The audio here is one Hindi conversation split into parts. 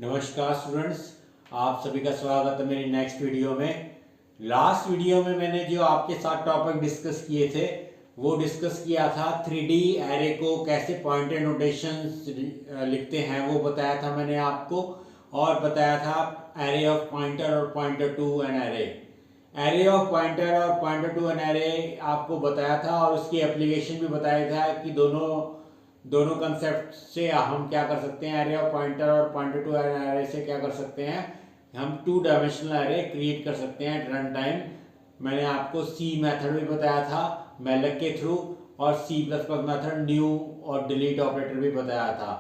नमस्कार स्टूडेंट्स, आप सभी का स्वागत है मेरी नेक्स्ट वीडियो में। लास्ट वीडियो में मैंने जो आपके साथ टॉपिक डिस्कस किए थे वो डिस्कस किया था 3D एरे को कैसे पॉइंटर नोटेशंस लिखते हैं वो बताया था मैंने आपको, और बताया था एरे ऑफ पॉइंटर और pointer to an array of pointer और पॉइंटर टू एन एरे आपको बताया था, और उसकी एप्लीकेशन भी बताया था कि दोनों कंसेप्ट से हम क्या कर सकते हैं। एरे ऑफ पॉइंटर और पॉइंटर टू एरे से क्या कर सकते हैं, हम 2 डायमेंशनल एरे क्रिएट कर सकते हैं एट रन टाइम। मैंने आपको सी मेथड भी बताया था मैलक के थ्रू, और C plus plus method new और डिलीट ऑपरेटर भी बताया था।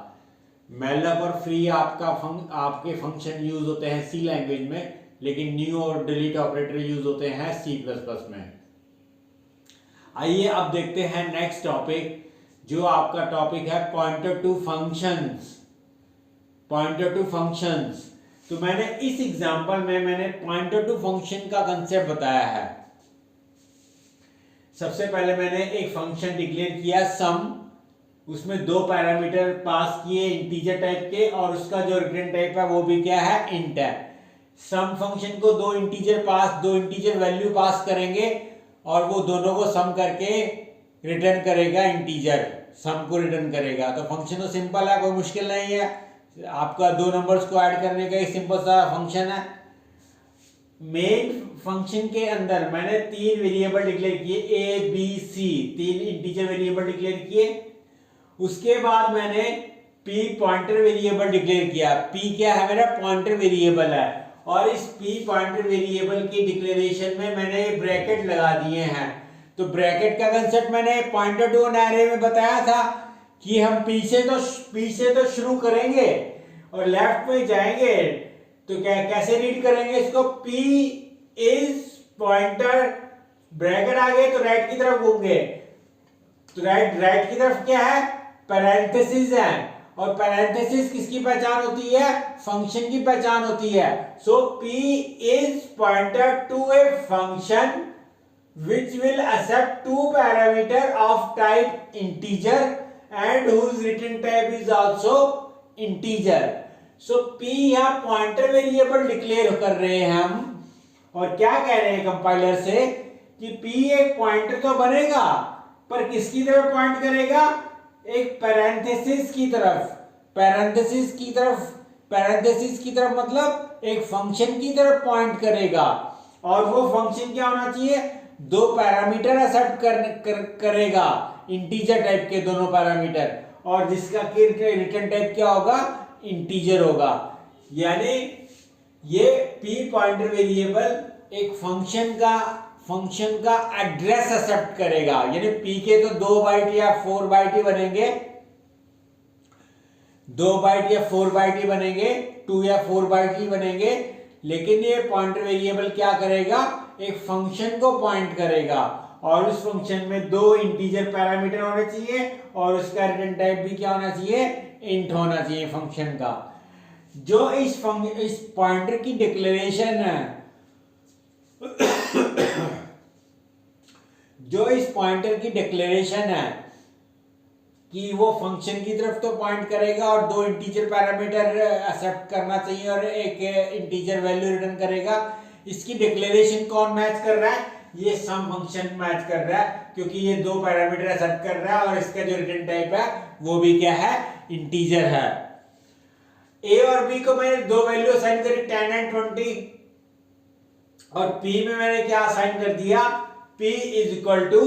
मैलक और फ्री आपके फंक्शन यूज होते हैं सी लैंग्वेज में, लेकिन न्यू और डिलीट ऑपरेटर यूज होते हैं सी प्लस प्लस में। आइए अब देखते हैं नेक्स्ट टॉपिक, जो आपका टॉपिक है pointer to functions. Pointer to functions, तो मैंने इस एग्जांपल में मैंने पॉइंटर टू फंक्शन का कंसेप्ट बताया है। सबसे पहले मैंने एक फंक्शन डिक्लेयर किया सम, उसमें 2 पैरामीटर पास किए इंटीजर टाइप के, और उसका जो रिटर्न टाइप है वो भी क्या है, इंट है। सम फंक्शन को 2 इंटीजर वैल्यू पास करेंगे, और वो दोनों को सम करके रिटर्न करेगा, इंटीजर सम को रिटर्न करेगा। तो फंक्शन तो सिंपल है, कोई मुश्किल नहीं है। आपका 2 नंबर्स को ऐड करने का एक सिंपल सा फंक्शन है। मेन फंक्शन के अंदर मैंने 3 वेरिएबल डिक्लेयर किए, A B C, 3 integer variable declare किए। उसके बाद मैंने पी पॉइंटर वेरिएबल डिक्लेयर किया। पी क्या है, मेरा पॉइंटर वेरिएबल है, और इस पी पॉइंटर वेरिएबल की डिक्लेरेशन में मैंने ब्रैकेट लगा दिए हैं। तो ब्रैकेट का कंसेप्ट मैंने पॉइंटर टू एन एरे में बताया था कि हम पीछे तो शुरू करेंगे और लेफ्ट में जाएंगे। तो कैसे रीड करेंगे इसको, P इज पॉइंटर, ब्रैकेट आ गए तो राइट की तरफ घूमेंगे। तो राइट की तरफ क्या है, पैरेंथेसिस है, और पैरेंथेसिस किसकी पहचान होती है, फंक्शन की पहचान होती है। So P is pointer to a function which will accept 2 parameter of type integer and whose return type is also integer. So p यहाँ पॉइंटर वेरिएबल डिक्लेयर कर रहे हैं हम, और क्या कह रहे हैं कंपाइलर से कि p एक पॉइंटर तो बनेगा, पर किसकी तरफ पॉइंट करेगा, एक पैरेंथेसिस की तरफ। पैरेंथेसिस की तरफ मतलब एक फंक्शन की तरफ पॉइंट करेगा, और वो फंक्शन क्या होना चाहिए, 2 पैरामीटर एक्सेप्ट करेगा, इंटीजर टाइप के दोनों पैरामीटर, और जिसका रिटर्न टाइप क्या होगा, इंटीजर होगा। यानी ये p पॉइंटर वेरिएबल एक फंक्शन का एड्रेस एक्सेप्ट करेगा। यानी p के तो 2 बाइट या 4 बाइट ही बनेंगे, 2 बाइट या 4 बाइट ही बनेंगे, 2 या 4 बाइट ही बनेंगे। लेकिन ये पॉइंटर वेरिएबल क्या करेगा, एक फंक्शन को पॉइंट करेगा, और उस फंक्शन में 2 इंटीजर पैरामीटर होने चाहिए, और उसका रिटर्न टाइप भी क्या होना चाहिए, इंट होना चाहिए फंक्शन का। जो इस पॉइंटर की डिक्लेरेशन है जो इस पॉइंटर की डिक्लेरेशन है कि वो फंक्शन की तरफ तो पॉइंट करेगा, और 2 इंटीजर पैरामीटर एक्सेप्ट करना चाहिए, और एक इंटीजर वैल्यू रिटर्न करेगा। इसकी डिक्लेरेशन कौन मैच कर रहा है, ये सम फंक्शन मैच कर रहा है, क्योंकि ये 2 पैरामीटर एक्सेप्ट कर रहा है, और इसका जो रिटर्न टाइप है वो भी क्या है, इंटीजर है। ए और बी को मैंने 2 वैल्यू असाइन करी, 10 एंड 20, और पी में मैंने क्या असाइन कर दिया, p is equal to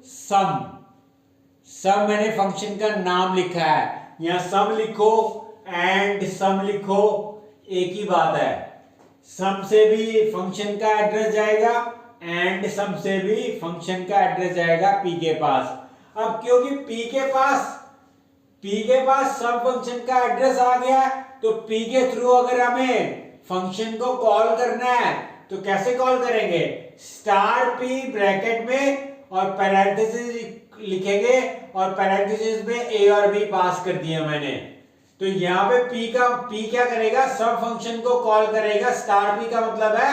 some. सम मैंने फंक्शन का नाम लिखा है, यहां सम लिखो एंड सम लिखो, एक ही बात है। सम से भी फंक्शन का एड्रेस जाएगा, एंड सम से भी फंक्शन का एड्रेस जाएगा p के पास। अब क्योंकि p के पास सम फंक्शन का एड्रेस आ गया, तो p के थ्रू अगर हमें फंक्शन को कॉल करना है तो कैसे कॉल करेंगे, स्टार p ब्रैकेट में और पैरेंथेसिस लिखेंगे, और पैरेंथेसिस में a और b पास कर दिया मैंने। तो यहाँ पे p क्या करेगा, सब फंक्शन को कॉल करेगा। स्टार p का मतलब है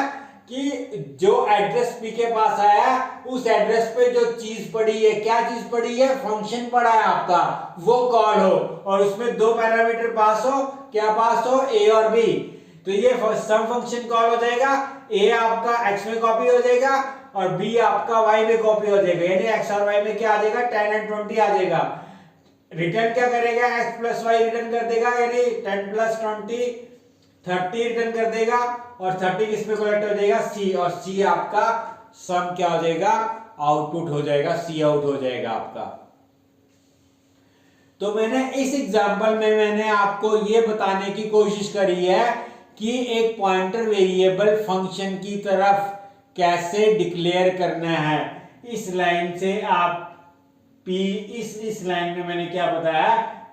कि जो एड्रेस पी के पास आया उस एड्रेस पे जो चीज पड़ी है, क्या चीज पड़ी है, फंक्शन पड़ा है आपका, वो कॉल हो और उसमें दो पैरामीटर पास हो, क्या पास हो, ए और बी। तो ये सम फंक्शन कॉल हो जाएगा, ए आपका एक्स में कॉपी हो जाएगा और बी आपका वाई में कॉपी हो जाएगा, यानी एक्स और वाई में क्या आ जाएगा, 10 एंड 20 आ जाएगा। रिटर्न क्या करेगा, एक्स प्लस वाई रिटर्न कर देगा, यानी 10 प्लस 20 30 रिटर्न कर देगा और 30 किस में कलेक्ट हो जाएगा, सी, और सी आपका सम क्या हो जाएगा, आउटपुट हो जाएगा, सी आउट हो जाएगा आपका। तो मैंने इस एग्जांपल में मैंने आपको ये बताने की कोशिश करी है कि एक पॉइंटर वेरिएबल फंक्शन की तरफ कैसे डिक्लेयर करना है। इस लाइन से आप P, इस लाइन में मैंने क्या बताया,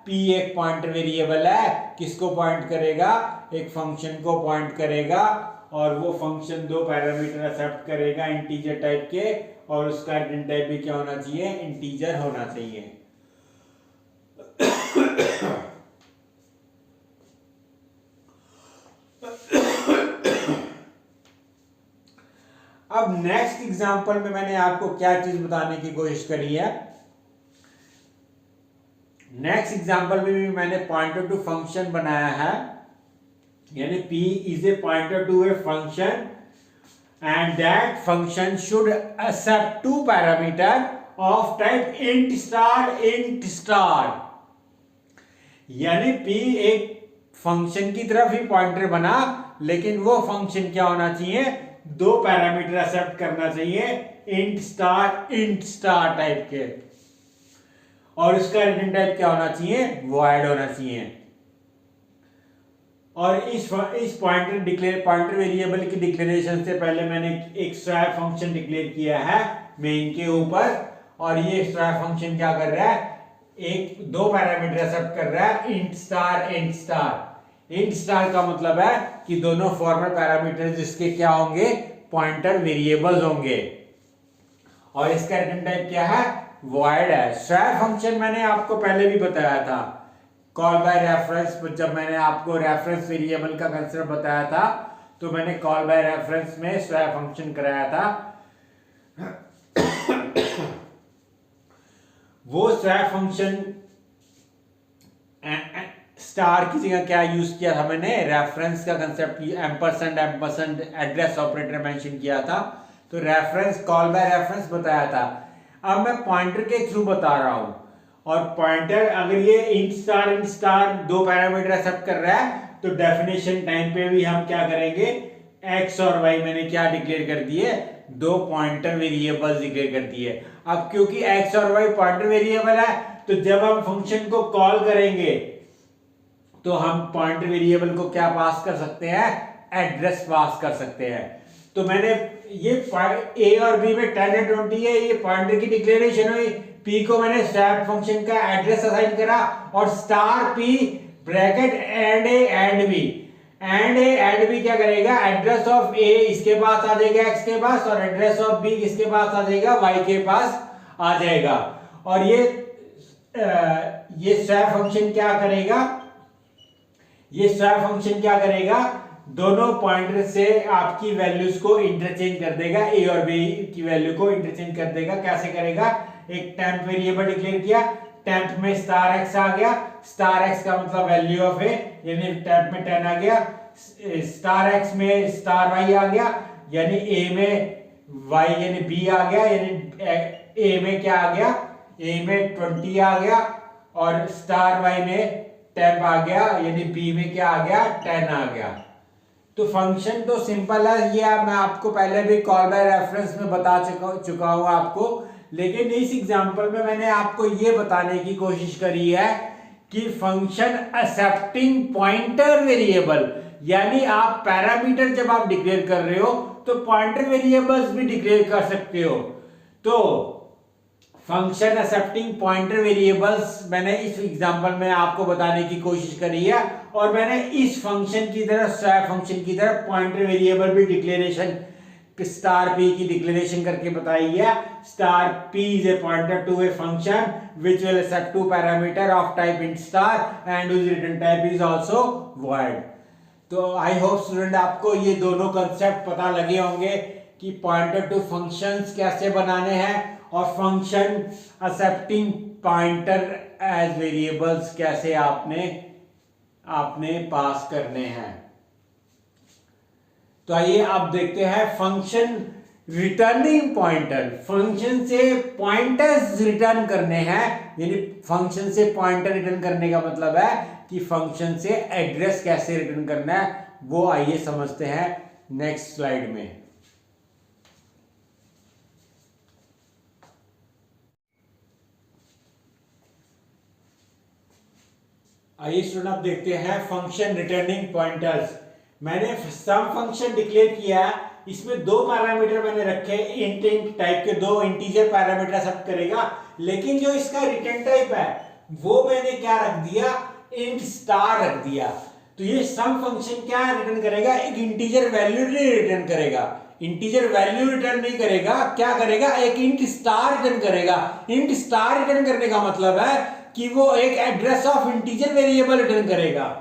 P एक पॉइंटर वेरिएबल है, किसको पॉइंट करेगा, एक फंक्शन को पॉइंट करेगा और वो फंक्शन दो पैरामीटर एक्सेप्ट करेगा इंटीजर टाइप के और उसका रिटर्न टाइप भी क्या होना चाहिए, इंटीजर होना चाहिए। अब नेक्स्ट एग्जांपल में मैंने आपको क्या चीज बताने की कोशिश करी है, नेक्स्ट एग्जांपल में भी मैंने पॉइंटर टू फंक्शन बनाया है, यानी P is a pointer to a function and that function should accept two parameter of type int star, यानी P एक फंक्शन की तरफ ही पॉइंटर बना, लेकिन वो फंक्शन क्या होना चाहिए, दो पैरामीटर एक्सेप्ट करना चाहिए, इंट स्टार टाइप के, और इसका रिटर्न टाइप क्या होना चाहिए, वॉइड होना चाहिए। और इस पॉइंटर वेरिएबल की डिक्लेरेशन से पहले मैंने एक स्वैप फंक्शन डिक्लेयर किया है मेन के ऊपर, और ये स्वैप फंक्शन क्या कर रहा है, एक दो पैरामीटर एक्सेप्ट कर रहा है, इंट स्टार का मतलब है कि दोनों फॉर्मल पैरामीटर जिसके क्या होंगे, पॉइंटर वेरिएबल्स होंगे, और इसका रिटर्न टाइप क्या है, वॉइड है। स्वैप फंक्शन मैंने आपको पहले भी बताया था, कॉल बाय रेफरेंस, जब मैंने आपको रेफरेंस वेरिएबल का कंसेप्ट बताया था तो मैंने कॉल बाय रेफरेंस में स्वैप फंक्शन कराया था। वो स्वैप फंक्शन स्टार की जगह क्या यूज किया था मैंने, रेफरेंस का concept, ampersand address operator mention किया था, तो रेफरेंस कॉल बाय रेफरेंस बताया था। अब मैं पॉइंटर के थ्रू बता रहा हूं, और पॉइंटर अगर ये इंट स्टार दो पैरामीटर एक्सेप्ट कर रहा है तो डेफिनेशन टाइम पे भी हम क्या करेंगे, एक्स और वाई मैंने क्या डिक्लेयर कर दिए, दो पॉइंटर वेरिएबल्स डिक्लेयर कर दिए। अब क्योंकि एक्स और वाई पॉइंटर वेरिएबल है तो जब हम फंक्शन को कॉल करेंगे तो हम पॉइंटर वेरिएबल को क्या पास कर सकते हैं, एड्रेस पास कर सकते हैं। तो मैंने ये ए और बी में 10 और 20 है, ये पॉइंटर की डिक्लेरेशन हुई, पी को मैंने स्वैप फंक्शन का एड्रेस असाइन करा और star P bracket and A and B क्या करेगा, एड्रेस ऑफ ए इसके पास आ जाएगा एक्स के पास, और एड्रेस ऑफ बी किसके पास आ जाएगा, वाई के पास आ जाएगा। और ये स्वैप फंक्शन क्या करेगा, ये स्वैप फंक्शन क्या करेगा, दोनों पॉइंटर से आपकी वैल्यूज को इंटरचेंज कर देगा, ए और बी की वैल्यू को इंटरचेंज कर देगा। कैसे करेगा, एक टेम्प वेरिएबल डिक्लेयर किया, टेम्प में स्टार एक्स आ गया, स्टार एक्स का मतलब वैल्यू ऑफ ए, यानी टेम्प में 10 आ गया, स्टार एक्स में स्टार वाई आ गया, यानी ए में वाई यानी बी आ गया, यानी ए में क्या आ गया, ए में 20 आ गया, और स्टार वाई में टेम्प आ गया, यानी बी में क्या आ गया, 10 आ गया। तो फंक्शन तो सिंपल है, ये मैं आपको पहले भी कॉल बाय रेफरेंस में बता चुका हूं आपको, लेकिन इस एग्जांपल में मैंने आपको ये बताने की कोशिश करी है कि फंक्शन एक्सेप्टिंग पॉइंटर वेरिएबल, यानी आप पैरामीटर जब आप डिक्लेयर कर रहे हो तो पॉइंटर वेरिएबल्स भी डिक्लेयर कर सकते हो। तो फंक्शन एक्सेप्टिंग पॉइंटर वेरिएबल्स मैंने इस एग्जांपल में आपको बताने की कोशिश करी है, और मैंने इस फंक्शन की तरह स्वैप फंक्शन की तरह पॉइंटर वेरिएबल भी डिक्लेरेशन स्टार पी की डिक्लेरेशन करके बताई है। Star P is a pointer to a function which will accept two parameter of type int star and whose return type is also void। तो आई होप स्टूडेंट आपको ये दोनों कंसेप्ट पता लगे होंगे कि पॉइंटर टू फंक्शंस कैसे बनाने हैं और function accepting pointer as variables कैसे आपने पास करने हैं। तो आइए आप देखते हैं फंक्शन रिटर्निंग पॉइंटर। फंक्शन से पॉइंटर्स रिटर्न करने हैं, यानी फंक्शन से पॉइंटर रिटर्न करने का मतलब है कि फंक्शन से एड्रेस कैसे रिटर्न करना है, वो आइए समझते हैं नेक्स्ट स्लाइड में। आइए स्टूडेंट आप देखते हैं फंक्शन रिटर्निंग पॉइंटर्स। मैंने सम फंक्शन डिक्लेयर किया, इसमें दो पैरामीटर मैंने रखे, इंट टाइप के दो इंटीजर पैरामीटर एक्सेप्ट करेगा, लेकिन जो इसका रिटर्न टाइप है वो मैंने क्या रख दिया, इंट स्टार रख दिया। तो ये सम फंक्शन क्या रिटर्न करेगा, एक इंटीजर वैल्यू रिटर्न करेगा, इंटीजर वैल्यू रिटर्न नहीं करेगा, क्या करेगा, एक इंट स्टार रिटर्न करेगा। इंट स्टार रिटर्न करने का मतलब है कि वो एक address of integer variable return करेगा।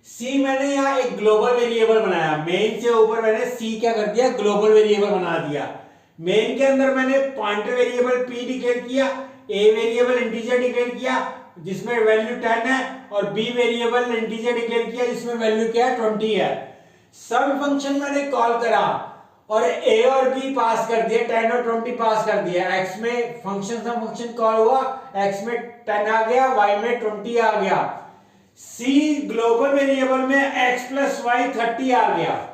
सी मैंने यहां एक ग्लोबल वेरिएबल बनाया, मेन से ऊपर मैंने सी क्या कर दिया, ग्लोबल वेरिएबल बना दिया। मेन के अंदर मैंने पॉइंटर वेरिएबल पी डिक्लेयर किया, ए वेरिएबल इंटीजर डिक्लेयर किया जिसमें वैल्यू 10 है, और बी वेरिएबल इंटीजर डिक्लेयर किया जिसमें वैल्यू क्या है, 20 है। सम फंक्शन मैंने कॉल करा और ए और बी पास कर दिया, 10 और 20 पास कर दिया। एक्स में फंक्शन कॉल हुआ, एक्स में 10 आ गया, वाई में 20 आ गया। सी ग्लोबल वेरिएबल में x प्लस वाई 30 आ गया।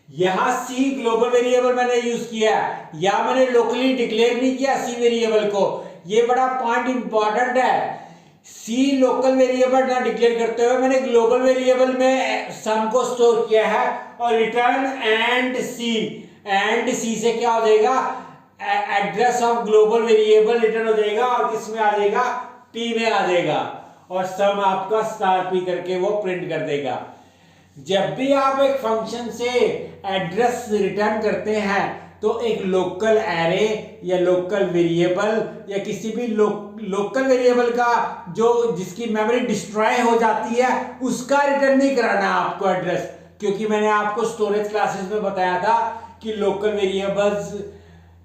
यहां सी ग्लोबल वेरिएबल मैंने यूज किया, या मैंने लोकली डिक्लेयर नहीं किया सी वेरिएबल को। ये बड़ा पॉइंट इंपॉर्टेंट है, सी लोकल वेरिएबल ना डिक्लेयर करते हुए मैंने ग्लोबल वेरिएबल में सम को स्टोर किया है, और रिटर्न एंड सी से क्या हो जाएगा, address of global variable return हो जाएगा, और किस में आ जाएगा, पी में आ जाएगा, और सम आपका स्टार पी करके वो प्रिंट कर देगा। जब भी आप एक फंक्शन से एड्रेस रिटर्न करते हैं तो एक लोकल एरे या लोकल वेरिएबल या किसी भी लोकल वेरिएबल का जो जिसकी मेमोरी डिस्ट्रॉय हो जाती है उसका रिटर्न नहीं कराना आपको एड्रेस, क्योंकि मैंने आपको स्टोरेज क्लासेस में बताया था कि लोकल वेरिएबल्स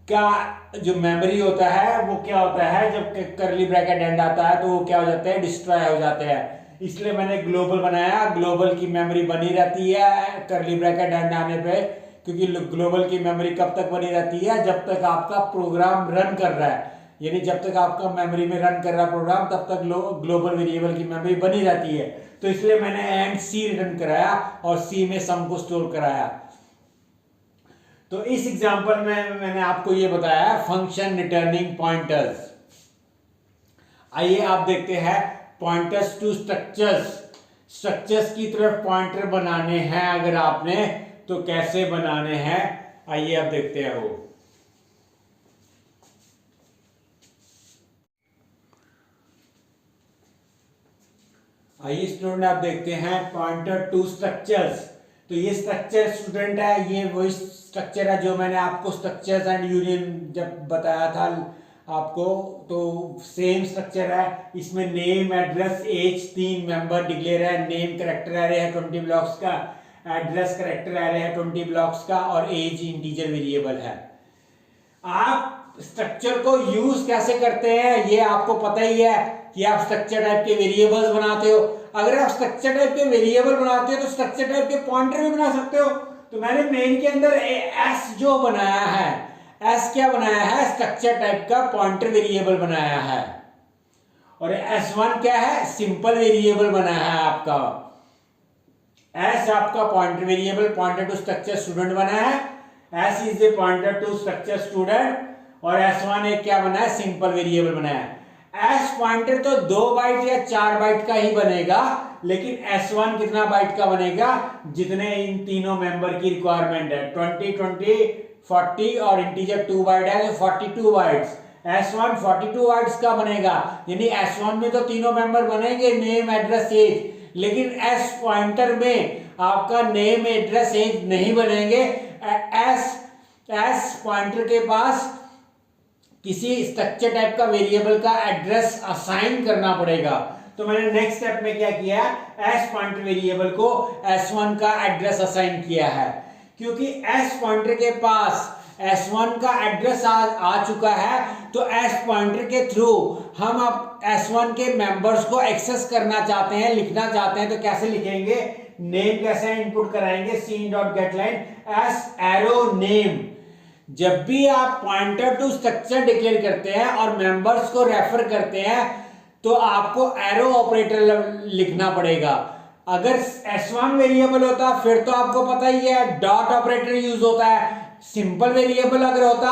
का जो मेमोरी होता है वो क्या होता है, जब करली ब्रैकेट एंड आता है तो वो क्या हो जाते हैं, डिस्ट्रॉय हो जाते हैं। इसलिए मैंने ग्लोबल बनाया, ग्लोबल की मेमोरी बनी रहती है करली ब्रैकेट एंड आने पे, क्योंकि ग्लोबल की मेमोरी कब तक बनी रहती है, जब तक आपका प्रोग्राम रन कर रहा है, यानी जब तक आपका मेमोरी में रन कर रहा है प्रोग्राम तब तक ग्लोबल वेरिएबल की मेमोरी बनी रहती है। तो इसलिए मैंने एंड सी रिटर्न कराया और सी में सम को स्टोर कराया। तो इस एग्जांपल में मैंने आपको ये बताया फंक्शन रिटर्निंग पॉइंटर्स। आइए आप देखते हैं पॉइंटर्स टू स्ट्रक्चर्स की तरफ पॉइंटर बनाने हैं अगर आपने तो कैसे बनाने हैं, आइए आप देखते हैं वो। आइए स्टूडेंट आप देखते हैं पॉइंटर टू स्ट्रक्चर्स। तो ये स्ट्रक्चर स्टूडेंट है, ये वही स्ट्रक्चर है जो मैंने आपको स्ट्रक्चर्स एंड यूनियन जब बताया था आपको, तो सेम स्ट्रक्चर है। इसमें name address age 3 member declare है, नेम कैरेक्टर एरे है 20 ब्लॉक्स का, एड्रेस कैरेक्टर एरे है 20 ब्लॉक्स का, और एज इंटीजर वेरिएबल है। आप स्ट्रक्चर को यूज कैसे करते हैं ये आपको पता ही है कि आप स्ट्रक्चर टाइप के वेरिएबल्स बनाते हो। अगर आप स्ट्रक्चर टाइप के वेरिएबल बनाते हो तो स्ट्रक्चर टाइप के पॉइंटर भी बना सकते हो। तो मैंने मेन के अंदर एस जो बनाया है, एस क्या बनाया है, स्ट्रक्चर टाइप का पॉइंटर वेरिएबल बनाया है, और S1 क्या है, सिंपल वेरिएबल बनाया है आपका। एस आपका pointer variable, pointer to structure student बना है, S is a pointer to structure student, और S1 एक क्या बना है, सिंपल वेरिएबल बनाया है। एस पॉइंटर तो 2 बाइट या 4 बाइट का ही बनेगा, लेकिन S1 कितना बाइट का बनेगा, जितने इन तीनों मेंबर की रिक्वायरमेंट है, 20 20 40 और इंटीजर 2 बाइट है तो 42 बाइट्स। S1 42 बाइट्स का बनेगा, यानी S1 में तो तीनों मेंबर बनेंगे, नेम एड्रेस एज, लेकिन S पॉइंटर में आपका नेम एड्रेस एज नहीं बनेंगे। S पॉइंटर के पास किसी स्ट्रक्चर टाइप का वेरिएबल का एड्रेस असाइन करना पड़ेगा। तो मैंने नेक्स्ट स्टेप में क्या किया, एस पॉइंटर वेरिएबल को s1 का एड्रेस असाइन किया है, क्योंकि एस पॉइंटर के पास s1 का एड्रेस आ चुका है, तो एस पॉइंटर के थ्रू हम अब s1 के मेंबर्स को एक्सेस करना चाहते हैं, लिखना चाहते हैं, तो कैसे लिखेंगे, नेम कैसे इनपुट कराएंगे, scene.getLine एस एरो नेम। जब भी आप पॉइंटर टू स्ट्रक्चर डिक्लेयर करते हैं और मेंबर्स को रेफर करते हैं तो आपको एरो ऑपरेटर लिखना पड़ेगा। अगर s1 वेरिएबल होता फिर तो आपको पता ही है डॉट ऑपरेटर यूज होता है। सिंपल वेरिएबल अगर होता,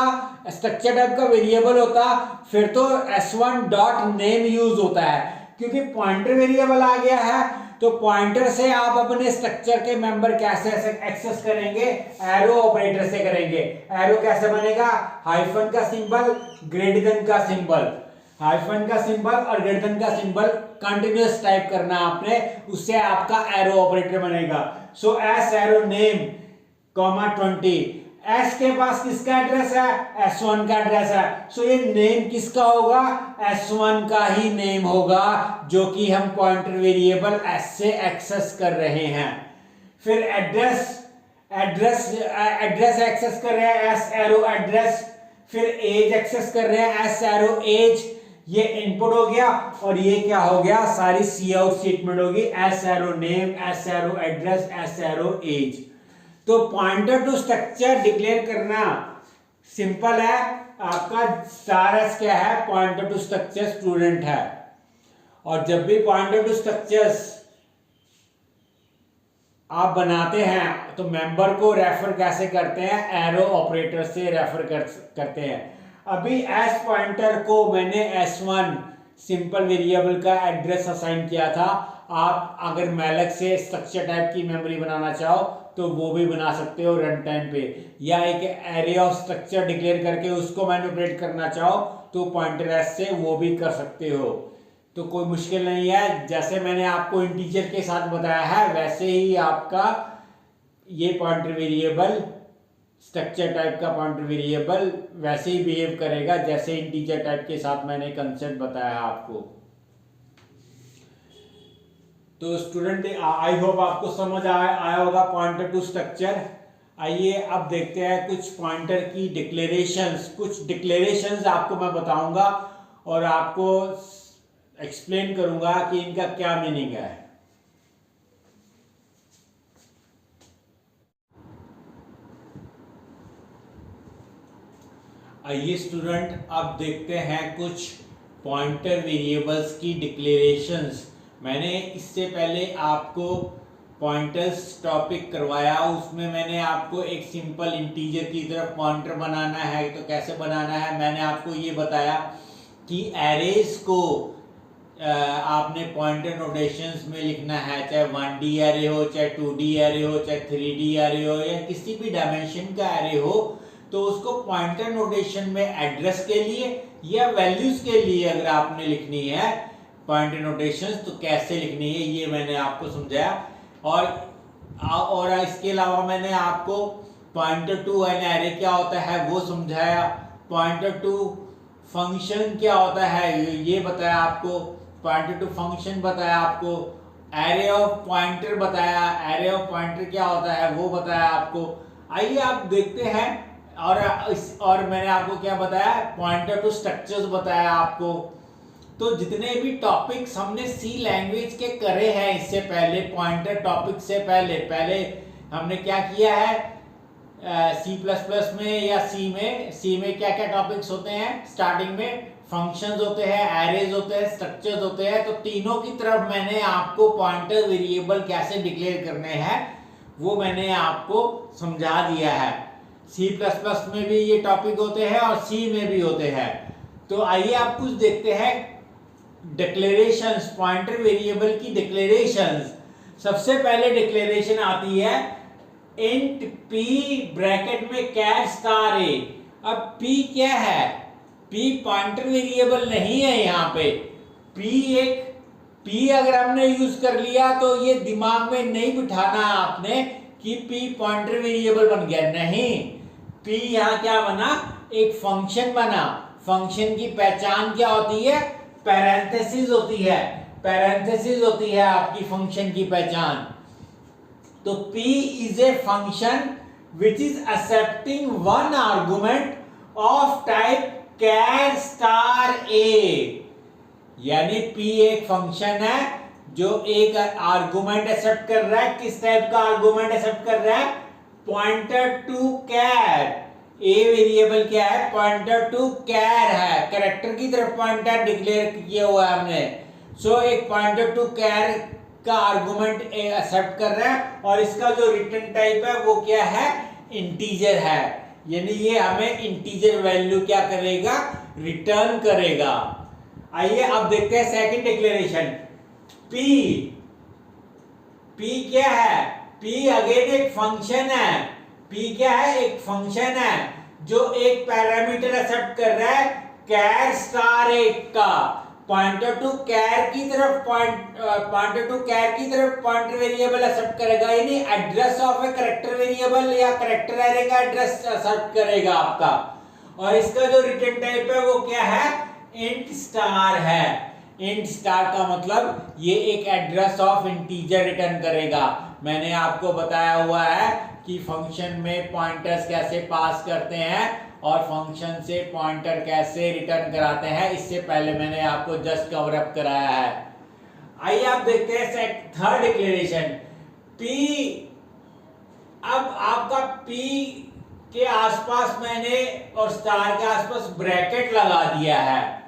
स्ट्रक्चर टाइप का वेरिएबल होता, फिर तो s1 डॉट नेम यूज होता है। क्योंकि पॉइंटर वेरिएबल आ गया है तो पॉइंटर से आप अपने स्ट्रक्चर के मेंबर कैसे एक्सेस करेंगे, एरो ऑपरेटर से करेंगे। एरो कैसे बनेगा, हाइफन का सिंबल, ग्रेटर देन का सिंबल, हाइफन का सिंबल और ग्रेटर देन का सिंबल कंटिन्यूअस टाइप करना आपने, उससे आपका एरो ऑपरेटर बनेगा। So S arrow name comma 20, S के पास किसका एड्रेस है, s1 का एड्रेस है, सो ये नेम किसका होगा, s1 का ही नेम होगा, जो कि हम पॉइंटर वेरिएबल s से एक्सेस कर रहे हैं। फिर एड्रेस एक्सेस कर रहे हैं, s एरो एड्रेस, फिर एज एक्सेस कर रहे हैं, s एरो एज, ये इनपुट हो गया, और ये क्या हो गया, सारी सी आउट स्टेटमेंट होगी, s arrow name, s arrow address, s arrow age. तो पॉइंटर टू स्ट्रक्चर डिक्लेयर करना सिंपल है, आपका स्टार एस क्या है, पॉइंटर टू स्ट्रक्चर स्टूडेंट है। और जब भी पॉइंटर टू स्ट्रक्चर्स आप बनाते हैं तो मेंबर को रेफर कैसे करते हैं, एरो ऑपरेटर से रेफर करते हैं। अभी एस पॉइंटर को मैंने s1 सिंपल वेरिएबल का एड्रेस असाइन किया था। आप अगर मैलक से स्ट्रक्चर टाइप की मेमोरी बनाना चाहो तो वो भी बना सकते हो रन टाइम पे, या एक एरे ऑफ स्ट्रक्चर डिक्लेयर करके उसको मैनिपुलेट करना चाहो तो पॉइंटर एस से वो भी कर सकते हो। तो कोई मुश्किल नहीं है, जैसे मैंने आपको इंटीजर के साथ बताया है वैसे ही आपका ये पॉइंटर वेरिएबल, स्ट्रक्चर टाइप का पॉइंटर वेरिएबल वैसे ही बिहेव करेगा जैसे इंटीजर टाइप के साथ मैंने कंसेप्ट बताया आपको। तो स्टूडेंट आई होप आपको समझ आया होगा पॉइंटर टू स्ट्रक्चर। आइए अब देखते हैं कुछ पॉइंटर की डिक्लेरेशंस। कुछ डिक्लेरेशंस आपको मैं बताऊंगा और आपको एक्सप्लेन करूंगा कि इनका क्या मीनिंग है। आइए स्टूडेंट अब देखते हैं कुछ पॉइंटर वेरिएबल्स की डिक्लेरेशंस। मैंने इससे पहले आपको पॉइंटर्स टॉपिक करवाया, उसमें मैंने आपको एक सिंपल इंटीजर की तरफ पॉइंटर बनाना है तो कैसे बनाना है मैंने आपको ये बताया कि एरेज को आपने पॉइंटर नोटेशंस में लिखना है, चाहे 1D एरे हो, चाहे 2D एरे हो, चाहे 3D एरे हो, या किसी भी डायमेंशन का एरे हो, तो उसको पॉइंटर नोटेशन में एड्रेस के लिए या वैल्यूज के लिए अगर आपने लिखनी है पॉइंटर नोटेशंस तो कैसे लिखनी है ये मैंने आपको समझाया। और इसके अलावा मैंने आपको पॉइंटर टू एन एरे क्या होता है वो समझाया, पॉइंटर टू फंक्शन क्या होता है ये बताया आपको, पॉइंटर टू फंक्शन बताया आपको, एरे ऑफ पॉइंटर बताया, एरे ऑफ पॉइंटर क्या होता है वो बताया आपको। आइए आप देखते हैं और मैंने आपको क्या बताया, पॉइंटर टू स्ट्रक्चर्स बताया आपको। तो जितने भी टॉपिक्स हमने सी लैंग्वेज के करे हैं इससे पहले, पॉइंटर टॉपिक से पहले हमने क्या किया है सी प्लस प्लस में या सी में क्या क्या टॉपिक्स होते हैं, स्टार्टिंग में फंक्शंस होते हैं, एरेज होते हैं, स्ट्रक्चर्स होते हैं। तो तीनों की तरफ मैंने आपको पॉइंटर वेरिएबल कैसे डिक्लेयर करने हैं वो मैंने आपको समझा दिया है। सी प्लस प्लस में भी ये टॉपिक होते हैं और सी में भी होते हैं। तो आइए आप कुछ देखते हैं डिक्लेरेशंस, पॉइंटर वेरिएबल की डिक्लेरेशंस। सबसे पहले डिक्लेरेशन आती है इंट p ब्रैकेट में कैर स्टार a। अब p क्या है, p पॉइंटर वेरिएबल नहीं है यहाँ पे। p अगर हमने यूज कर लिया तो ये दिमाग में नहीं बिठाना आपने कि p पॉइंटर वेरिएबल बन गया, नहीं। p यहाँ क्या बना, एक फंक्शन बना। फंक्शन की पहचान क्या होती है, पैरेंथेसिस होती है। पैरेंथेसिस होती है आपकी फंक्शन की पहचान। तो P is a function which is accepting one argument of type char star A, यानी P एक फंक्शन है जो एक आर्गुमेंट एक्सेप्ट कर रहा है। किस टाइप का आर्गुमेंट एक्सेप्ट कर रहा है? Pointer to char. A variable क्या है? पॉइंटर टू कैर है, कैरेक्टर की तरफ पॉइंटर डिक्लेयर किया हुआ है हमने। सो एक पॉइंटर टू कैर का आर्गुमेंट एक्सेप्ट कर रहा है और इसका जो रिटर्न टाइप है वो क्या है? इंटीजर है, यानी ये हमें इंटीजर वैल्यू क्या करेगा? रिटर्न करेगा। आइए अब देखते हैं सेकंड डिक्लेरेशन। P क्या है? P अगेन एक फंक्शन है। P क्या है? एक फंक्शन है जो एक पैरामीटर एक्सेप्ट कर रहा है कैर स्टार एक का। पॉइंटर टू कैर की तरफ पॉइंटर वेरिएबल एक्सेप्ट करेगा, यानी address of a character variable या कैरेक्टर एरे का एड्रेस एक्सेप्ट करेगा आपका। और इसका जो रिटर्न टाइप है वो क्या है? इंट स्टार है। इंट स्टार का मतलब ये एक एड्रेस ऑफ इंटीजर रिटर्न करेगा। मैंने आपको बताया हुआ है कि फंक्शन में पॉइंटर्स कैसे पास करते हैं और फंक्शन से पॉइंटर कैसे रिटर्न कराते हैं, इससे पहले मैंने आपको जस्ट कवर अप कराया है। आइए आप देखते हैं थर्ड डिक्लेरेशन। P, अब आपका P के आसपास मैंने और स्टार के आसपास ब्रैकेट लगा दिया है।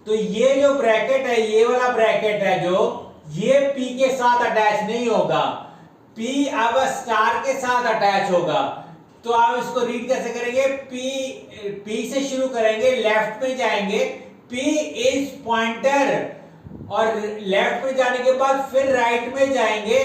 तो ये जो ब्रैकेट है, ये वाला ब्रैकेट है जो ये P के साथ अटैच नहीं होगा। P अब स्टार के साथ अटैच होगा। तो आप इसको रीड कैसे करेंगे? P से शुरू करेंगे, लेफ्ट में जाएंगे, P इज पॉइंटर, और लेफ्ट में जाने के बाद फिर राइट में जाएंगे,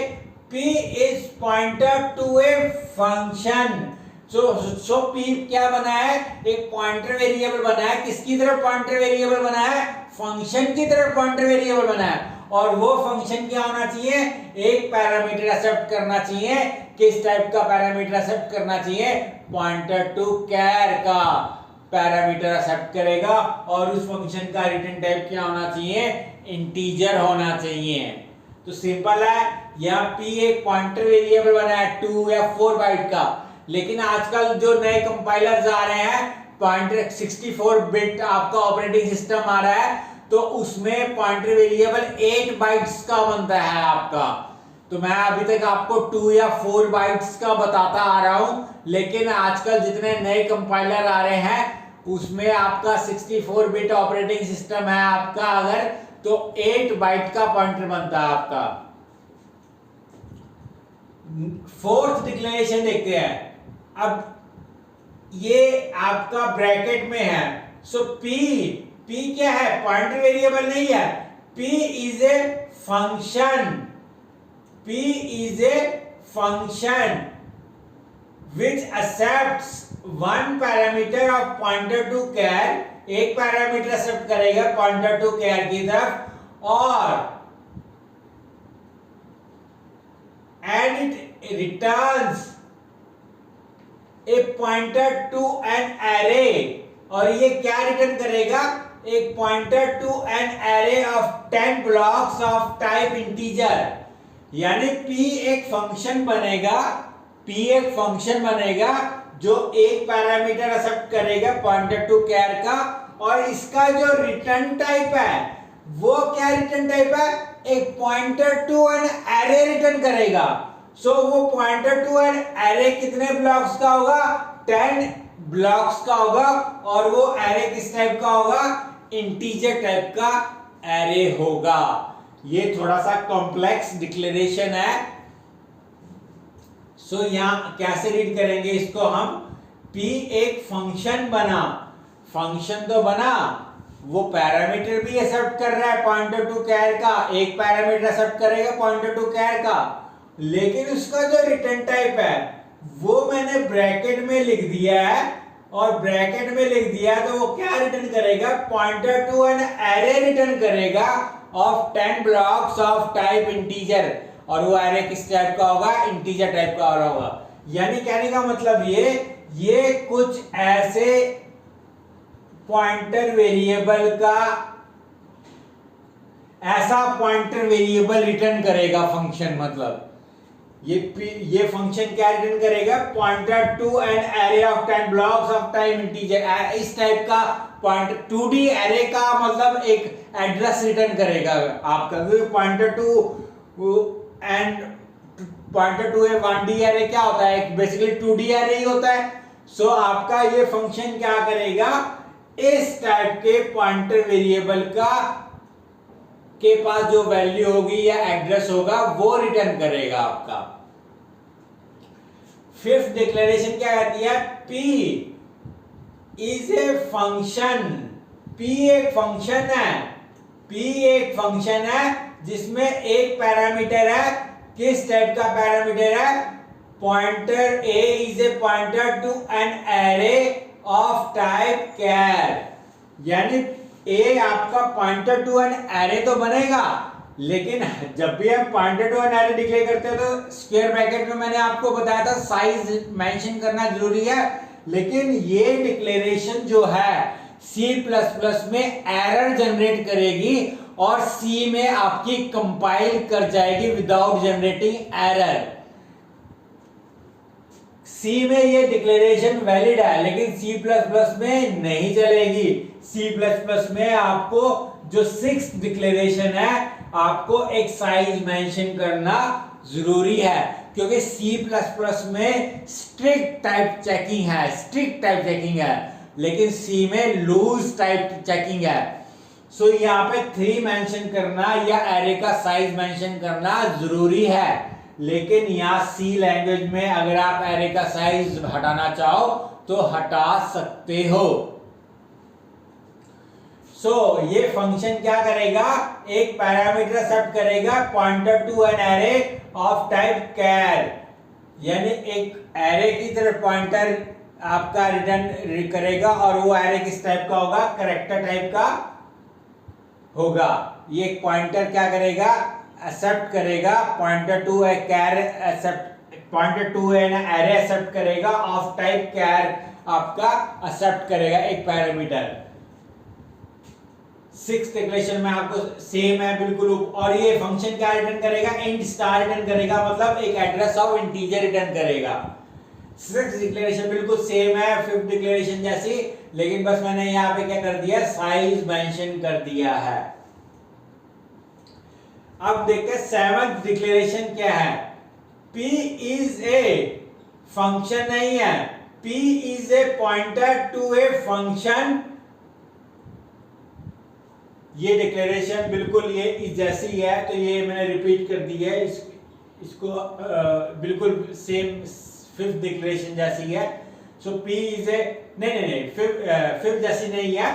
P is pointer to a function. So P क्या बना है? एक पॉइंटर वेरिएबल बना है। किसकी तरफ पॉइंटर वेरिएबल बना है? फंक्शन की तरफ पॉइंटर वेरिएबल बना है। और वो फंक्शन क्या होना चाहिए? एक पैरामीटर एक्सेप्ट करना चाहिए। किस टाइप का पैरामीटर एक्सेप्ट करना चाहिए? पॉइंटर टू कैर का पैरामीटर एक्सेप्ट करेगा। और उस फंक्शन का रिटर्न टाइप क्या होना चाहिए? इंटीजर होना चाहिए। तो सिंपल है, यहाँ P एक पॉइंटर वेरिएबल बना है 2 या 4 बाइट का। लेकिन आजकल जो नए कंपाइलर्स आ रहे हैं, पॉइंटर 64 बिट आपका ऑपरेटिंग सिस्टम आ रहा है, तो उसमें पॉइंटर वेरिएबल 8 बाइट्स का बनता है आपका। तो मैं अभी तक आपको 2 या 4 बाइट्स का बताता आ रहा हूं, लेकिन आजकल जितने नए कंपाइलर आ रहे हैं उसमें आपका 64 बिट ऑपरेटिंग सिस्टम है आपका, अगर तो 8 बाइट का पॉइंटर बनता है आपका। फोर्थ डिक्लेरेशन देखते हैं। अब ये आपका ब्रैकेट में है। सो P क्या है? पॉइंटर वेरिएबल नहीं है। P is a function. P is a function which accepts one parameter of pointer to char। एक पैरामीटर एक्सेप्ट करेगा पॉइंटर टू कैर की तरफ, और and it returns a pointer to an array। और ये क्या रिटर्न करेगा? एक pointer to an array of 10 blocks of type integer। यानी P एक फंक्शन बनेगा, P एक फंक्शन बनेगा जो एक पैरामीटर एक्सेप्ट करेगा पॉइंटर टू कैर का, और इसका जो रिटर्न टाइप है वो क्या रिटर्न टाइप है? एक pointer to an array return करेगा। सो वो पॉइंटर टू एन array कितने ब्लॉक्स का होगा? 10 ब्लॉक्स का होगा। और वो array किस टाइप का होगा? इंटीजर टाइप का array होगा। ये थोड़ा सा कॉम्प्लेक्स डिक्लेरेशन है। सो यहां कैसे रीड करेंगे इसको हम? P एक फंक्शन बना, फंक्शन तो बना, वो पैरामीटर भी एक्सेप्ट कर रहा है पॉइंटर टू कैर का, एक पैरामीटर एक्सेप्ट करेगा पॉइंटर टू कैर का, लेकिन उसका जो रिटर्न टाइप है वो मैंने ब्रैकेट में लिख दिया है। और ब्रैकेट में लिख दिया तो वो क्या रिटर्न करेगा? Pointer to an array return करेगा of 10 blocks of type integer. और वो array किस टाइप का होगा? इंटीजर टाइप का होगा। यानी कहने का मतलब ये कुछ ऐसे पॉइंटर वेरिएबल का ऐसा पॉइंटर वेरिएबल रिटर्न करेगा फंक्शन। मतलब ये फंक्शन क्या रिटर्न करेगा, pointer to an array of 10 blocks of type integer. इस टाइप का पॉइंटर 2D एरे का मतलब एक एड्रेस रिटर्न करेगा आपका। Pointer to A 1D array क्या होता है, बेसिकली 2D एरे ही होता है। सो आपका ये फंक्शन क्या करेगा, इस टाइप के पॉइंटर वेरिएबल के पास जो वैल्यू होगी या एड्रेस होगा वो रिटर्न करेगा आपका। फिफ्थ डिक्लेरेशन क्या कहती है, P is a function. P एक फंक्शन है, P एक फंक्शन है जिसमें एक पैरामीटर है। किस टाइप का पैरामीटर है, pointer A is a pointer to an array of type char. यानी A आपका पॉइंटर टू एन एरे तो बनेगा, लेकिन जब भी हम pointer to an array declare करते हैं तो स्क्वायर ब्रैकेट में मैंने आपको बताया था साइज मेंशन करना जरूरी है। लेकिन ये डिक्लेरेशन जो है C++ में एरर जनरेट करेगी और C में आपकी कंपाइल कर जाएगी विदाउट जनरेटिंग एरर। C में ये डिक्लेरेशन वैलिड है, लेकिन C++ में नहीं चलेगी। C++ में आपको जो 6th डिक्लेरेशन है, आपको एक साइज मेंशन करना जरूरी है, क्योंकि C++ में स्ट्रिक्ट टाइप चेकिंग है, लेकिन C में लूज टाइप चेकिंग है। सो यहाँ पे 3 मेंशन करना या एरे का साइज मेंशन करना जरूरी है। लेकिन यहाँ C लैंग्वेज में अगर आप एरे का साइज हटाना चाहो तो हटा सकते हो। ये फंक्शन क्या करेगा, एक पैरामीटर एक्सेप्ट करेगा pointer to an array of type char. यानी एक एरे की तरफ पॉइंटर आपका रिटर्न करेगा और वो एरे किस टाइप का होगा, कैरेक्टर टाइप का होगा। ये पॉइंटर क्या करेगा, एक्सेप्ट करेगा pointer to a char, pointer to an array accept करेगा ऑफ टाइप कैर, आपका एक्सेप्ट करेगा एक पैरामीटर। 6th डिक्लेरेशन में आपको सेम है बिल्कुल। और ये फंक्शन क्या रिटर्न करेगा, इंट स्टार रिटर्न करेगा, मतलब एक एड्रेस ऑफ इंटीजर रिटर्न करेगा। 6th डिक्लेरेशन बिल्कुल सेम है 5th डिक्लेरेशन जैसी, लेकिन बस मैंने यहाँ पे क्या कर दिया, साइज मेंशन कर दिया है। अब देखते हैं 7th डिक्लेरेशन क्या है। P इज ए फंक्शन नहीं है, P is a pointer to a function. ये डिक्लेरेशन बिल्कुल ये जैसी है, तो ये मैंने रिपीट कर दी है, इसको बिल्कुल सेम 5th डिक्लेरेशन जैसी है। सो P इज ए नहीं 5th जैसी नहीं है।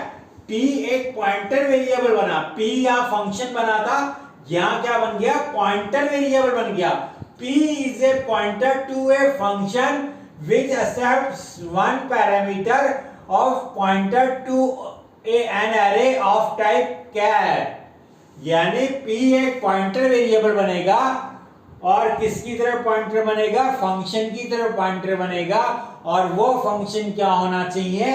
P एक पॉइंटर वेरिएबल बना, P यहाँ फंक्शन बना था, यहाँ क्या बन गया, पॉइंटर वेरिएबल बन गया। P is a pointer to a function which accepts one parameter of pointer to an array of type char. यानी P एक पॉइंटर वेरिएबल बनेगा और किसकी तरफ पॉइंटर बनेगा, फंक्शन की तरफ पॉइंटर बनेगा। और वो फंक्शन क्या होना चाहिए,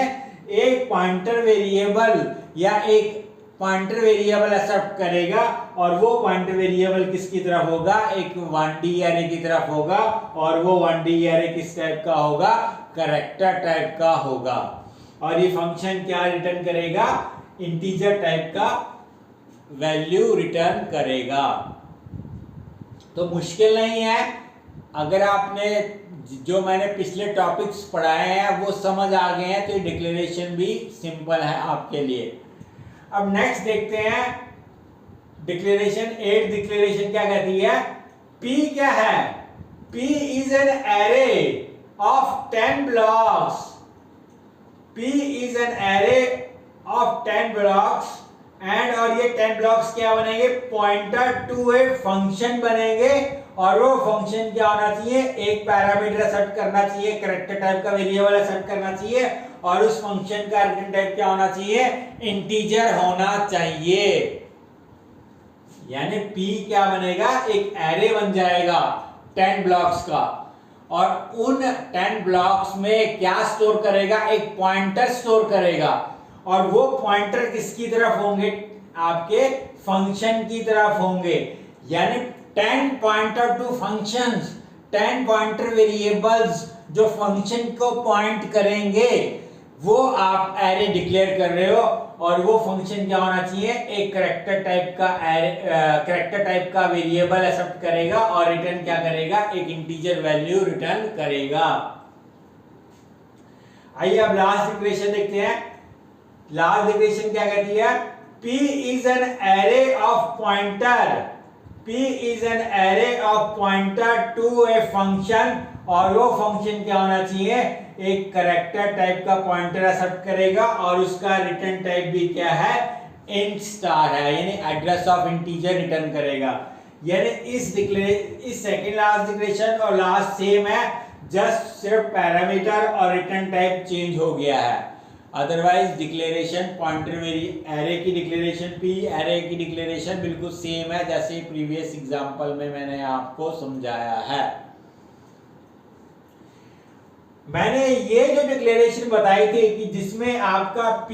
एक पॉइंटर वेरिएबल या एक पॉइंटर वेरिएबल एक्सेप्ट करेगा, और वो पॉइंटर वेरिएबल किसकी तरफ होगा, एक 1D एरे की तरफ होगा। और वो 1D एरे किस टाइप का होगा, कैरेक्टर टाइप का होगा। और ये फंक्शन क्या रिटर्न करेगा, इंटीजर टाइप का वैल्यू रिटर्न करेगा। तो मुश्किल नहीं है, अगर आपने जो मैंने पिछले टॉपिक्स पढ़ाए हैं वो समझ आ गए हैं, तो ये डिक्लेरेशन भी सिंपल है आपके लिए। अब नेक्स्ट देखते हैं डिक्लेरेशन 8 डिक्लेरेशन क्या कहती है। P क्या है, P is an array of 10 blocks. P is an array of 10 blocks and, और ये 10 ब्लॉक्स क्या बनेंगे, पॉइंटर टू ए फंक्शन बनेंगे। और वो फंक्शन क्या होना चाहिए, एक पैरामीटर एक्सेप्ट करना चाहिए, कैरेक्टर टाइप का वेरिएबल एक्सेप्ट करना चाहिए, और उस फंक्शन का रिटर्न टाइप क्या होना चाहिए, इंटीजर होना चाहिए। यानी P क्या बनेगा, एक एरे बन जाएगा 10 ब्लॉक्स का, और उन 10 ब्लॉक्स में क्या स्टोर करेगा, एक पॉइंटर स्टोर करेगा। और वो पॉइंटर किसकी तरफ होंगे, आपके फंक्शन की तरफ होंगे, यानी 10 pointer to functions, 10 pointer variables जो फंक्शन को पॉइंट करेंगे वो आप एरे डिक्लेयर कर रहे हो, और वो फंक्शन क्या होना चाहिए, एक कैरेक्टर टाइप का वेरिएबल एक्सेप्ट करेगा और रिटर्न क्या करेगा, एक इंटीजर वैल्यू रिटर्न करेगा। आइए अब लास्ट डिक्लेरेशन देखते हैं। लास्ट डिक्लेरेशन क्या कहती है, P is an array of pointer, P is an array of pointer to a function, और वो फंक्शन क्या होना चाहिए, एक कैरेक्टर टाइप का पॉइंटर एक्सेप्ट करेगा और उसका रिटर्न टाइप भी क्या है, इंट स्टार है, यानी एड्रेस ऑफ इंटीजर रिटर्न करेगा। यानी इस सेकंड लास्ट डिक्लेरेशन और लास्ट सेम है, जस्ट सिर्फ पैरामीटर और रिटर्न टाइप चेंज हो गया है, अदरवाइज डिक्लेरेशन पॉइंटर मेरी एरे की डिक्लेरेशन, पी एरे की डिक्लेरेशन बिल्कुल सेम है जैसे प्रीवियस एग्जांपल में मैंने आपको समझाया है। मैंने ये जो डिक्लेरेशन बताई थी कि जिसमें आपका P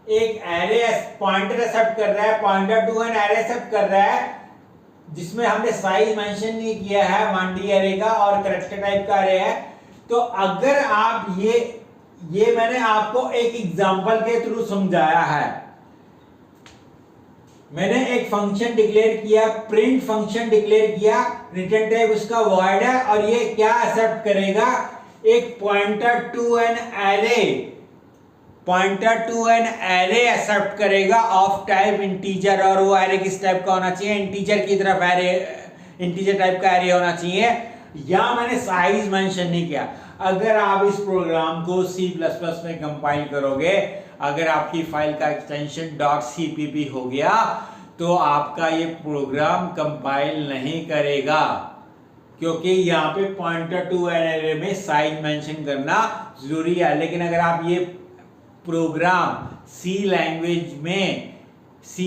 एक एरे पॉइंटर एक्सेप्ट कर रहा है, pointer to an array accept कर रहा है, जिसमें हमने साइज मेंशन नहीं किया है 1D एरे का और कैरेक्टर टाइप का एरे है। तो अगर आप ये मैंने आपको एक एग्जांपल के थ्रू समझाया है। मैंने एक फंक्शन डिक्लेयर किया, प्रिंट फंक्शन डिक्लेयर किया, रिटर्न टाइप उसका वॉइड है, और ये क्या एक्सेप्ट करेगा, एक pointer to an array, pointer to an array accept करेगा ऑफ टाइप इंटीजर, और वो एरे किस टाइप का होना चाहिए, इंटीजर की तरफ एरे, इंटीजर टाइप का एरे होना चाहिए। या मैंने साइज मेंशन नहीं किया। अगर आप इस प्रोग्राम को C++ में कंपाइल करोगे, अगर आपकी फाइल का एक्सटेंशन .cpp हो गया तो आपका ये प्रोग्राम कंपाइल नहीं करेगा, क्योंकि यहाँ पे पॉइंटर टू एन एरे में साइज मेंशन करना जरूरी है। लेकिन अगर आप ये प्रोग्राम C लैंग्वेज में .c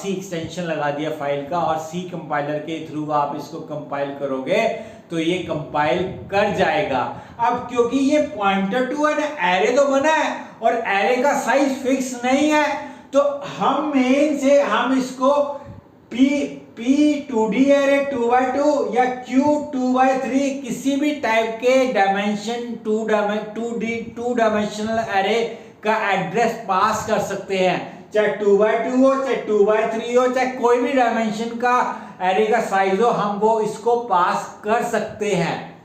एक्सटेंशन लगा दिया फाइल का और C कंपाइलर के थ्रू आप इसको कंपाइल करोगे तो ये कंपाइल कर जाएगा। अब क्योंकि ये पॉइंटर टू एन एरे तो बना है और एरे का साइज फिक्स नहीं है, तो हम मेन से हम इसको P 2D एरे 2x2 या Q 2x3 किसी भी टाइप के डायमेंशन 2 डायमेंशनल एरे का एड्रेस पास कर सकते हैं, चाहे 2x2 हो, चाहे 2x3 हो, चाहे कोई भी डायमेंशन का एरे का साइज हो, हम वो इसको पास कर सकते हैं।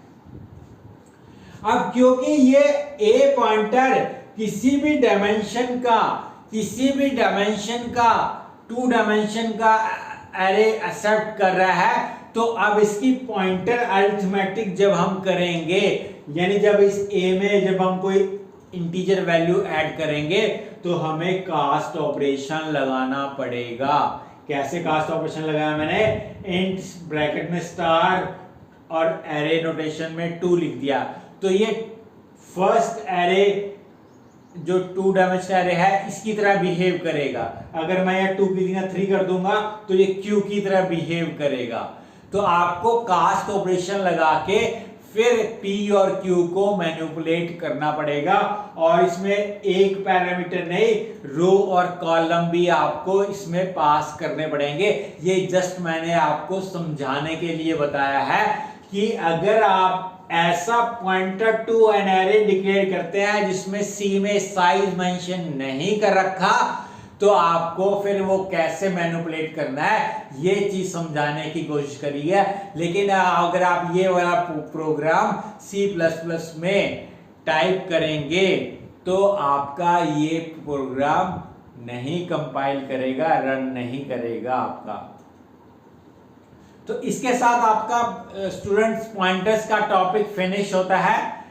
अब क्योंकि ये A पॉइंटर किसी भी डायमेंशन का 2 डायमेंशन का एरे एक्सेप्ट कर रहा है, तो अब इसकी पॉइंटर अरिथमेटिक जब हम करेंगे, यानी जब इस A में जब हम कोई इंटीजर वैल्यू ऐड करेंगे तो हमें कास्ट ऑपरेशन लगाना पड़ेगा। कैसे कास्ट ऑपरेशन लगाया मैंने, इंट ब्रैकेट में स्टार और एरे नोटेशन में 2 लिख दिया, तो ये फर्स्ट एरे जो 2 डायमेंशनल एरे है इसकी तरह बिहेव करेगा। अगर मैं यहाँ 2 की जगह 3 कर दूंगा तो ये Q की तरह बिहेव करेगा। तो आपको कास्ट ऑपरेशन लगा के फिर P और Q को मैनिपुलेट करना पड़ेगा, और इसमें एक पैरामीटर नहीं, रो और कॉलम भी आपको इसमें पास करने पड़ेंगे। ये जस्ट मैंने आपको समझाने के लिए बताया है कि अगर आप ऐसा pointer to an array declare करते हैं जिसमें C में साइज मेंशन नहीं कर रखा, तो आपको फिर वो कैसे मैनिपुलेट करना है ये चीज समझाने की कोशिश करी है। लेकिन अगर आप ये वाला प्रोग्राम C++ में टाइप करेंगे तो आपका ये प्रोग्राम नहीं कंपाइल करेगा, रन नहीं करेगा आपका। तो इसके साथ आपका स्टूडेंट्स पॉइंटर्स का टॉपिक फिनिश होता है।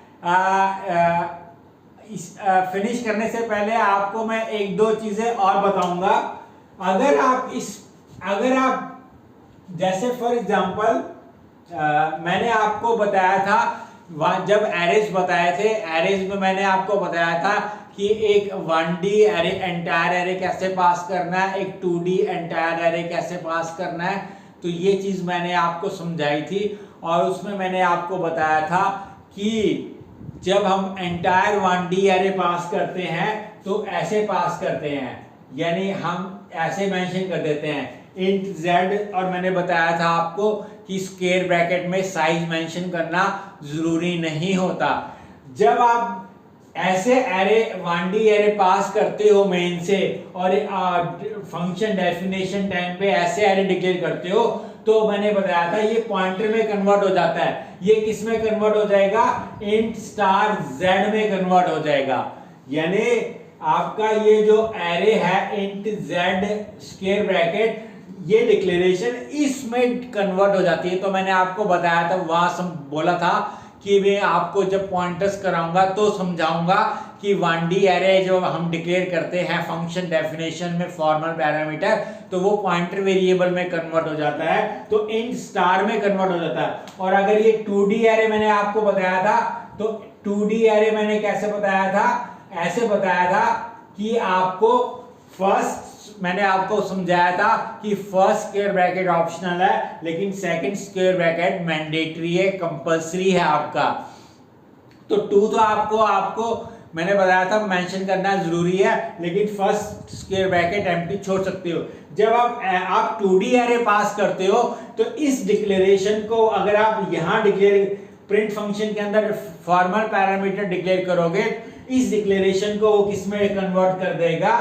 फिनिश करने से पहले आपको मैं 1-2 चीजें और बताऊंगा। अगर आप जैसे फॉर एग्जांपल मैंने आपको बताया था, जब एरेज बताए थे, एरेज में मैंने आपको बताया था कि एक 1D एरे एंटायर एरे कैसे पास करना है, एक 2D एंटायर एरे कैसे पास करना है। तो ये चीज मैंने आपको समझाई थी, और उसमें मैंने आपको बताया था कि जब हम एंटायर 1D एरे पास करते हैं तो ऐसे पास करते हैं, यानी हम ऐसे मेंशन कर देते हैं इंट z, और मैंने बताया था आपको कि स्क्वायर ब्रैकेट में साइज मेंशन करना जरूरी नहीं होता। जब आप ऐसे एरे 1D एरे पास करते हो मेन से और फंक्शन डेफिनेशन टाइम पे ऐसे एरे डिक्लेयर करते हो, तो मैंने बताया था ये पॉइंटर में कन्वर्ट हो जाता है। ये किस में कन्वर्ट हो जाएगा? इंट स्टार z में कन्वर्ट हो जाएगा। यानी आपका ये जो एरे है इंट z स्क्वायर ब्रैकेट, ये डिक्लेरेशन इसमें कन्वर्ट हो जाती है। तो मैंने आपको बताया था, वहां बोला था कि मैं आपको जब पॉइंटर्स कराऊंगा तो समझाऊंगा कि 1D एरे जो हम डिक्लेयर करते हैं फंक्शन डेफिनेशन में फॉर्मल पैरामीटर, तो वो पॉइंटर वेरिएबल में कन्वर्ट हो जाता है, तो इंट स्टार में कन्वर्ट हो जाता है। और अगर ये 2D एरे मैंने आपको बताया था, तो 2D एरे मैंने कैसे बताया था? ऐसे बताया था कि आपको फर्स्ट, मैंने आपको समझाया था कि फर्स्ट स्क्वायर ब्रैकेट ऑप्शनल है, लेकिन सेकंड स्क्वायर ब्रैकेट मैंडेटरी है, कंपलसरी है आपका। तो 2 तो आपको मैंने बताया था मेंशन करना जरूरी है, लेकिन फर्स्ट स्क्वायर ब्रैकेट एम्प्टी छोड़ सकते हो। जब आप 2D एरे पास करते हो, तो इस डिक्लेरेशन को अगर आप यहां डिक्लेयर प्रिंट फंक्शन के अंदर फॉर्मल पैरामीटर डिक्लेयर करोगे, इस डिक्लेरेशन को वो किस में कन्वर्ट कर देगा?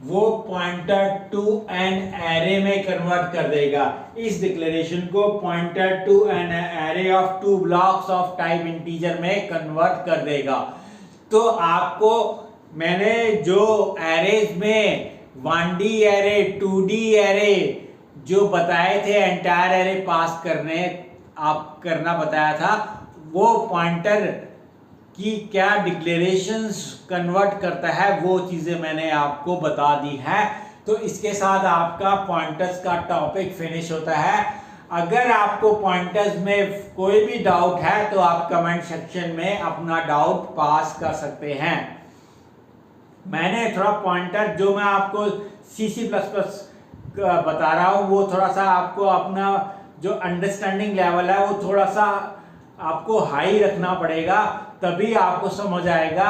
वो पॉइंटर टू एन एरे में कन्वर्ट कर देगा। इस डिक्लेरेशन को pointer to an array of 2 blocks of type integer में कन्वर्ट कर देगा। तो आपको मैंने जो एरेज में 1D एरे 2D एरे जो बताए थे, एंटायर एरे पास करना बताया था, वो पॉइंटर कि क्या डिक्लेरेशंस कन्वर्ट करता है, वो चीजें मैंने आपको बता दी है। तो इसके साथ आपका पॉइंटर्स का टॉपिक फिनिश होता है। अगर आपको पॉइंटर्स में कोई भी डाउट है तो आप कमेंट सेक्शन में अपना डाउट पास कर सकते हैं। मैंने थोड़ा पॉइंटर जो मैं आपको C++ बता रहा हूं, वो थोड़ा सा आपको अपना जो अंडरस्टैंडिंग लेवल है वो थोड़ा सा आपको हाई रखना पड़ेगा, तभी आपको समझ आएगा।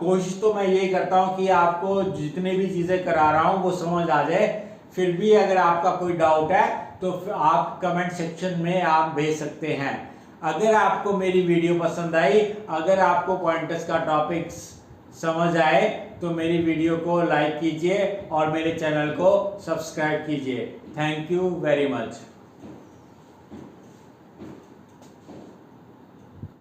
कोशिश तो मैं यही करता हूं कि आपको जितने भी चीजें करा रहा हूं वो समझ आ जाए। फिर भी अगर आपका कोई डाउट है तो आप कमेंट सेक्शन में आप भेज सकते हैं। अगर आपको मेरी वीडियो पसंद आई, अगर आपको पॉइंटर्स का टॉपिक समझ आए, तो मेरी वीडियो को लाइक कीजिए और मेरे चैनल को सब्सक्राइब कीजिए। Thank you very much.